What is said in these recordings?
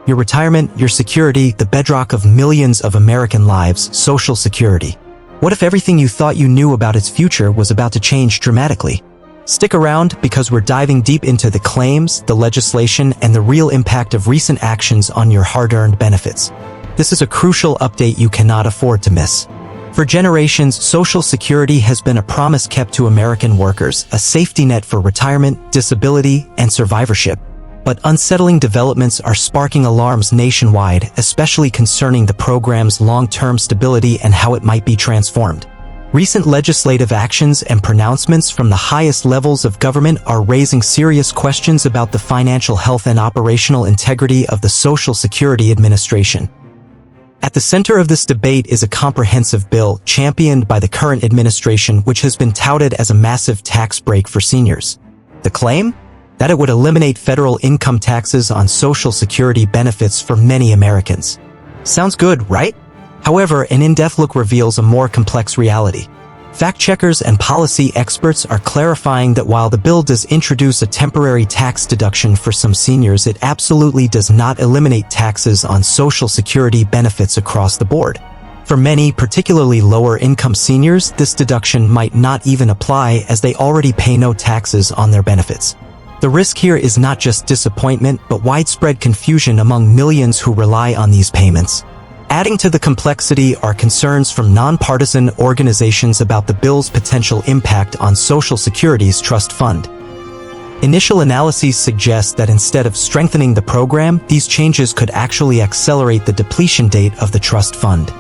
Your retirement, your security, the bedrock of millions of American lives, Social Security. What if everything you thought you knew about its future was about to change dramatically? Stick around because we're diving deep into the claims, the legislation, and the real impact of recent actions on your hard-earned benefits. This is a crucial update you cannot afford to miss. For generations, Social Security has been a promise kept to American workers, a safety net for retirement, disability, and survivorship. But unsettling developments are sparking alarms nationwide, especially concerning the program's long-term stability and how it might be transformed. Recent legislative actions and pronouncements from the highest levels of government are raising serious questions about the financial health and operational integrity of the Social Security Administration. At the center of this debate is a comprehensive bill championed by the current administration, which has been touted as a massive tax break for seniors. The claim? That it would eliminate federal income taxes on Social Security benefits for many Americans. Sounds good, right? However, an in-depth look reveals a more complex reality. Fact-checkers and policy experts are clarifying that while the bill does introduce a temporary tax deduction for some seniors, it absolutely does not eliminate taxes on Social Security benefits across the board. For many, particularly lower-income seniors, this deduction might not even apply as they already pay no taxes on their benefits. The risk here is not just disappointment, but widespread confusion among millions who rely on these payments. Adding to the complexity are concerns from nonpartisan organizations about the bill's potential impact on Social Security's trust fund. Initial analyses suggest that instead of strengthening the program, these changes could actually accelerate the depletion date of the trust fund.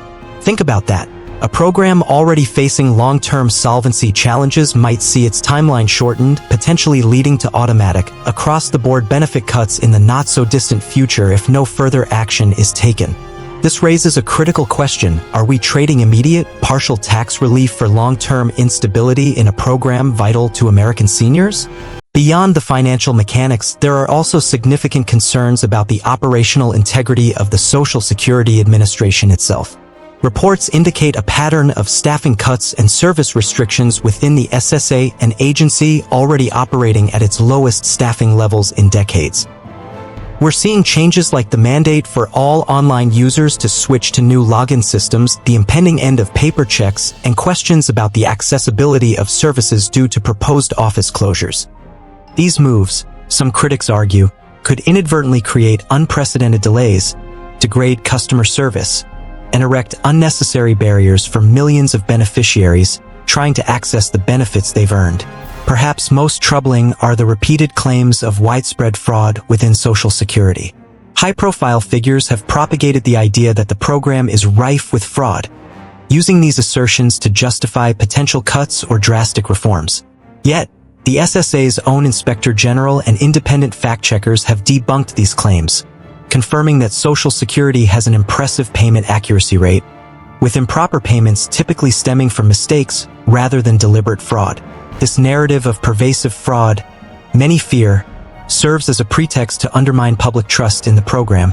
Think about that. A program already facing long-term solvency challenges might see its timeline shortened, potentially leading to automatic, across-the-board benefit cuts in the not-so-distant future if no further action is taken. This raises a critical question: are we trading immediate, partial tax relief for long-term instability in a program vital to American seniors? Beyond the financial mechanics, there are also significant concerns about the operational integrity of the Social Security Administration itself. Reports indicate a pattern of staffing cuts and service restrictions within the SSA, an agency already operating at its lowest staffing levels in decades. We're seeing changes like the mandate for all online users to switch to new login systems, the impending end of paper checks, and questions about the accessibility of services due to proposed office closures. These moves, some critics argue, could inadvertently create unprecedented delays, degrade customer service, and erect unnecessary barriers for millions of beneficiaries trying to access the benefits they've earned. Perhaps most troubling are the repeated claims of widespread fraud within Social Security. High-profile figures have propagated the idea that the program is rife with fraud, using these assertions to justify potential cuts or drastic reforms. Yet, the SSA's own Inspector General and independent fact-checkers have debunked these claims, confirming that Social Security has an impressive payment accuracy rate, with improper payments typically stemming from mistakes rather than deliberate fraud. This narrative of pervasive fraud, many fear, serves as a pretext to undermine public trust in the program,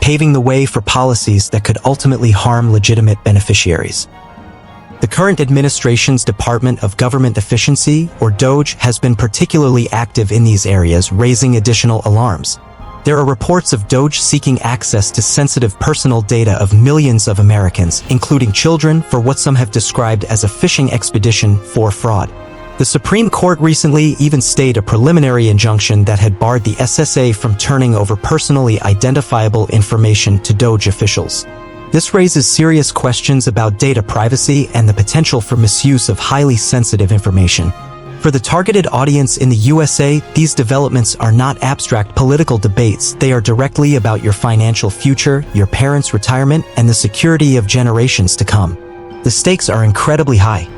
paving the way for policies that could ultimately harm legitimate beneficiaries. The current administration's Department of Government Efficiency, or DOGE, has been particularly active in these areas, raising additional alarms. There are reports of DOGE seeking access to sensitive personal data of millions of Americans, including children, for what some have described as a fishing expedition for fraud. The Supreme Court recently even stayed a preliminary injunction that had barred the SSA from turning over personally identifiable information to DOGE officials. This raises serious questions about data privacy and the potential for misuse of highly sensitive information. For the targeted audience in the USA, these developments are not abstract political debates. They are directly about your financial future, your parents' retirement, and the security of generations to come. The stakes are incredibly high.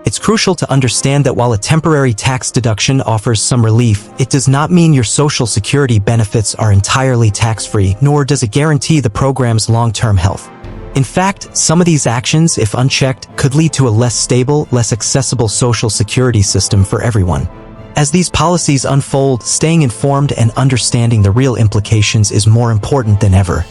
It's crucial to understand that while a temporary tax deduction offers some relief, it does not mean your Social Security benefits are entirely tax-free, nor does it guarantee the program's long-term health. In fact, some of these actions, if unchecked, could lead to a less stable, less accessible Social Security system for everyone. As these policies unfold, staying informed and understanding the real implications is more important than ever.